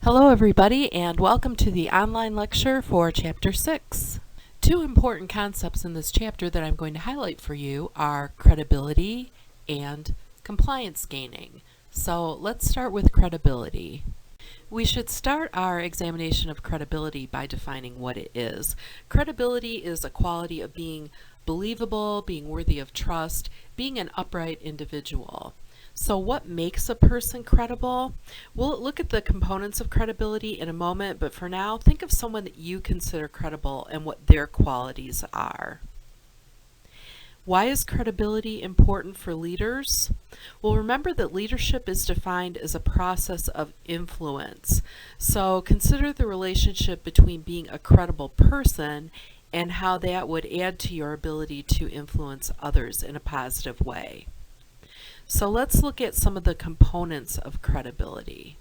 Hello everybody and welcome to the online lecture for Chapter 6. Two important concepts in this chapter that I'm going to highlight for you are credibility and compliance gaining. So let's start with credibility. We should start our examination of credibility by defining what it is. Credibility is a quality of being believable, being worthy of trust, being an upright individual. So what makes a person credible? We'll look at the components of credibility in a moment, but for now, think of someone that you consider credible and what their qualities are. Why is credibility important for leaders? Well, remember that leadership is defined as a process of influence. So consider the relationship between being a credible person and how that would add to your ability to influence others in a positive way. So let's look at some of the components of credibility.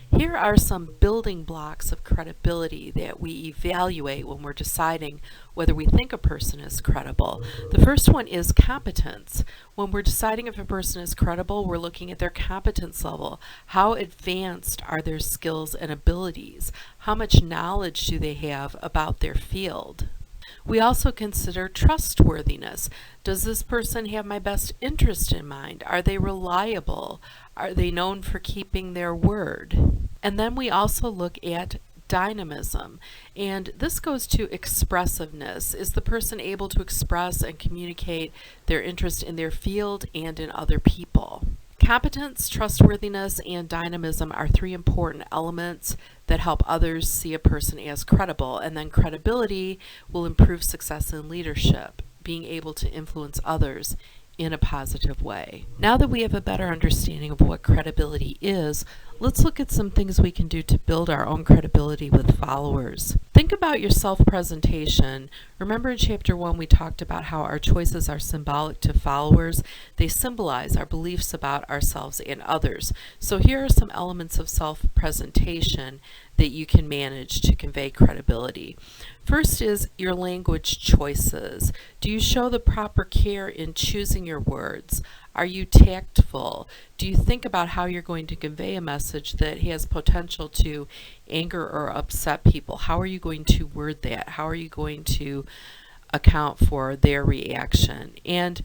Here are some building blocks of credibility that we evaluate when we're deciding whether we think a person is credible. The first one is competence. When we're deciding if a person is credible, we're looking at their competence level. How advanced are their skills and abilities? How much knowledge do they have about their field? We also consider trustworthiness. Does this person have my best interest in mind? Are they reliable? Are they known for keeping their word? And then we also look at dynamism, and this goes to expressiveness. Is the person able to express and communicate their interest in their field and in other people? Competence, trustworthiness, and dynamism are three important elements that help others see a person as credible, and then credibility will improve success in leadership, being able to influence others in a positive way. Now that we have a better understanding of what credibility is, let's look at some things we can do to build our own credibility with followers. Think about your self-presentation. Remember in Chapter 1 we talked about how our choices are symbolic to followers. They symbolize our beliefs about ourselves and others. So here are some elements of self-presentation that you can manage to convey credibility. First is your language choices. Do you show the proper care in choosing your words? Are you tactful? Do you think about how you're going to convey a message that has potential to anger or upset people? How are you going to word that? How are you going to account for their reaction? And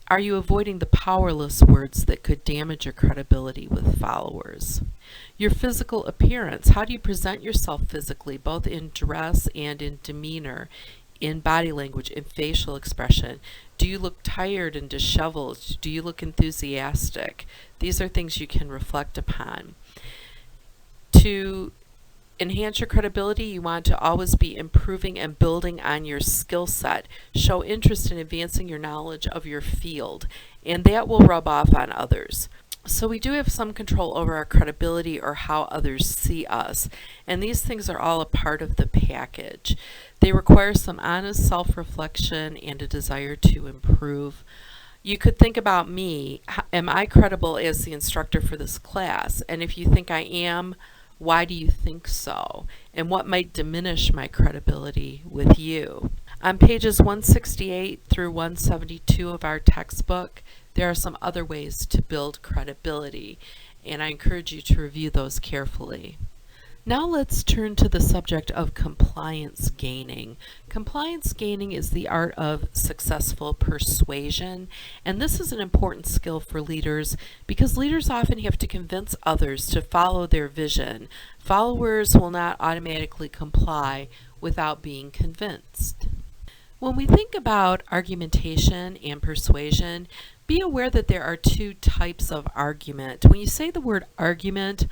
are you avoiding the powerless words that could damage your credibility with followers? Your physical appearance. How do you present yourself physically, both in dress and in demeanor, in body language, in facial expression? Do you look tired and disheveled? Do you look enthusiastic? These are things you can reflect upon. To enhance your credibility, you want to always be improving and building on your skill set. Show interest in advancing your knowledge of your field, and that will rub off on others. So we do have some control over our credibility or how others see us, and these things are all a part of the package. They require some honest self-reflection and a desire to improve. You could think about me. Am I credible as the instructor for this class? And if you think I am, why do you think so? And what might diminish my credibility with you? On pages 168 through 172 of our textbook, there are some other ways to build credibility, and I encourage you to review those carefully. Now let's turn to the subject of compliance gaining. Compliance gaining is the art of successful persuasion, and this is an important skill for leaders because leaders often have to convince others to follow their vision. Followers will not automatically comply without being convinced. When we think about argumentation and persuasion, be aware that there are two types of argument. When you say the word argument,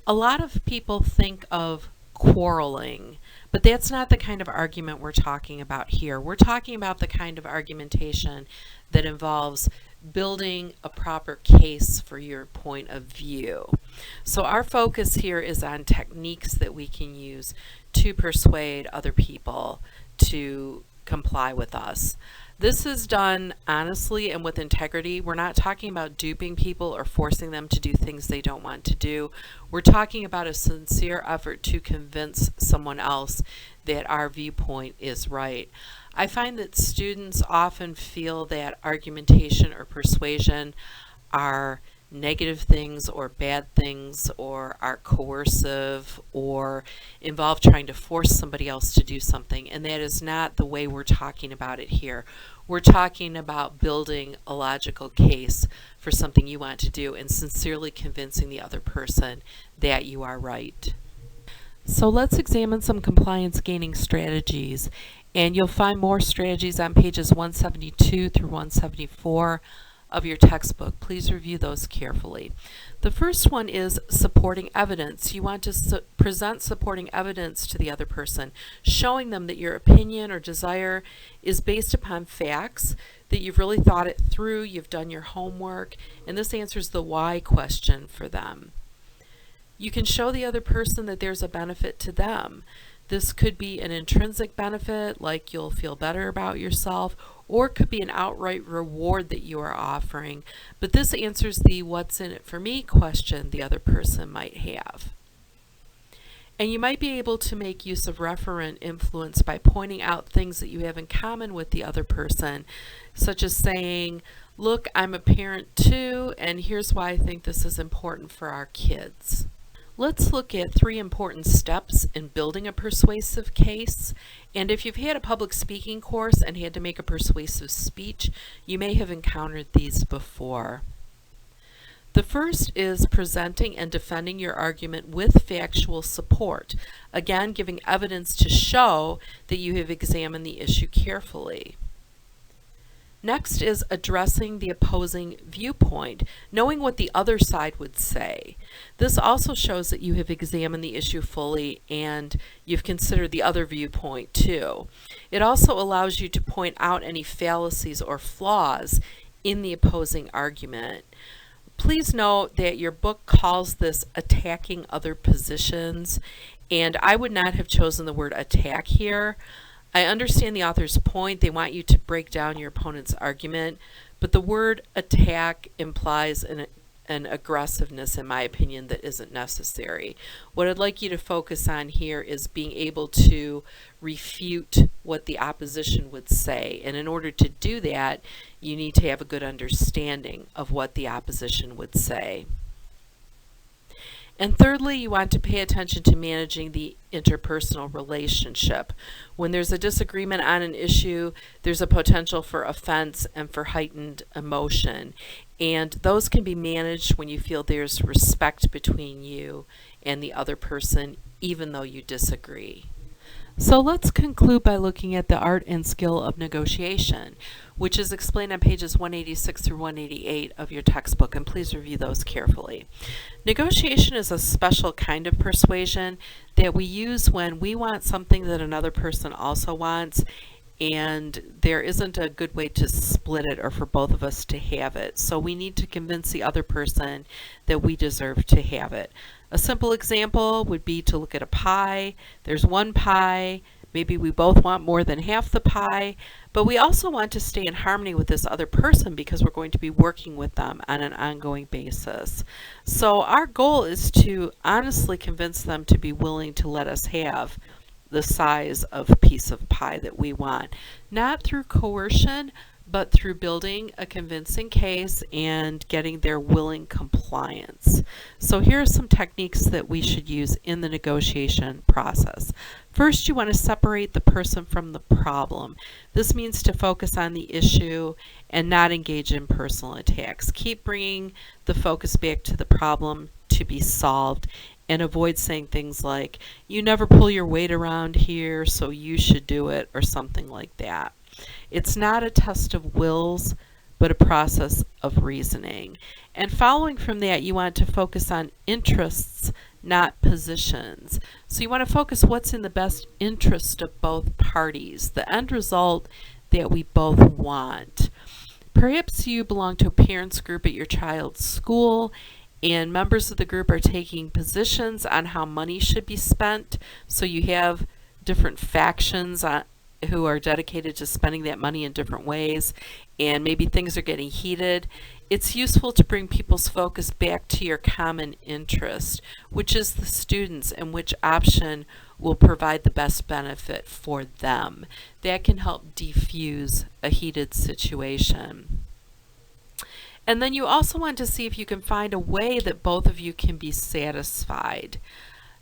a lot of people think of quarreling, but that's not the kind of argument we're talking about here. We're talking about the kind of argumentation that involves building a proper case for your point of view. So our focus here is on techniques that we can use to persuade other people to comply with us. This is done honestly and with integrity. We're not talking about duping people or forcing them to do things they don't want to do. We're talking about a sincere effort to convince someone else that our viewpoint is right. I find that students often feel that argumentation or persuasion are negative things or bad things or are coercive or involve trying to force somebody else to do something. And that is not the way we're talking about it here. We're talking about building a logical case for something you want to do and sincerely convincing the other person that you are right. So let's examine some compliance gaining strategies, and you'll find more strategies on pages 172 through 174 of your textbook. Please review those carefully. The first one is supporting evidence. You want to present supporting evidence to the other person, showing them that your opinion or desire is based upon facts, that you've really thought it through, you've done your homework, and this answers the why question for them. You can show the other person that there's a benefit to them. This could be an intrinsic benefit, like you'll feel better about yourself, or it could be an outright reward that you are offering. But this answers the what's in it for me question the other person might have. And you might be able to make use of referent influence by pointing out things that you have in common with the other person, such as saying, look, I'm a parent too, and here's why I think this is important for our kids. Let's look at 3 important steps in building a persuasive case. And if you've had a public speaking course and had to make a persuasive speech, you may have encountered these before. The first is presenting and defending your argument with factual support. Again, giving evidence to show that you have examined the issue carefully. Next is addressing the opposing viewpoint, knowing what the other side would say. This also shows that you have examined the issue fully and you've considered the other viewpoint too. It also allows you to point out any fallacies or flaws in the opposing argument. Please note that your book calls this attacking other positions, and I would not have chosen the word attack here. I understand the author's point. They want you to break down your opponent's argument, but the word attack implies an aggressiveness, in my opinion, that isn't necessary. What I'd like you to focus on here is being able to refute what the opposition would say. And in order to do that, you need to have a good understanding of what the opposition would say. And thirdly, you want to pay attention to managing the interpersonal relationship. When there's a disagreement on an issue, there's a potential for offense and for heightened emotion. And those can be managed when you feel there's respect between you and the other person, even though you disagree. So let's conclude by looking at the art and skill of negotiation, which is explained on pages 186 through 188 of your textbook, and please review those carefully. Negotiation is a special kind of persuasion that we use when we want something that another person also wants, and there isn't a good way to split it or for both of us to have it. So we need to convince the other person that we deserve to have it. A simple example would be to look at a pie. There's one pie. Maybe we both want more than half the pie, but we also want to stay in harmony with this other person because we're going to be working with them on an ongoing basis. So our goal is to honestly convince them to be willing to let us have the size of piece of pie that we want, not through coercion, but through building a convincing case and getting their willing compliance. So here are some techniques that we should use in the negotiation process. First, you want to separate the person from the problem. This means to focus on the issue and not engage in personal attacks. Keep bringing the focus back to the problem to be solved, and avoid saying things like, you never pull your weight around here, so you should do it, or something like that. It's not a test of wills, but a process of reasoning. And following from that, you want to focus on interests, not positions. So you want to focus what's in the best interest of both parties, the end result that we both want. Perhaps you belong to a parents group at your child's school, and members of the group are taking positions on how money should be spent. So you have different factions who are dedicated to spending that money in different ways, and maybe things are getting heated. It's useful to bring people's focus back to your common interest, which is the students, and which option will provide the best benefit for them. That can help defuse a heated situation. And then you also want to see if you can find a way that both of you can be satisfied.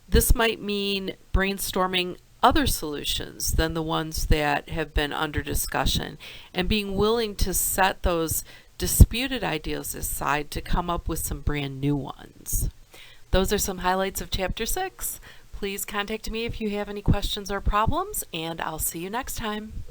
This might mean brainstorming other solutions than the ones that have been under discussion and being willing to set those disputed ideas aside to come up with some brand new ones. Those are some highlights of Chapter 6. Please contact me if you have any questions or problems, and I'll see you next time.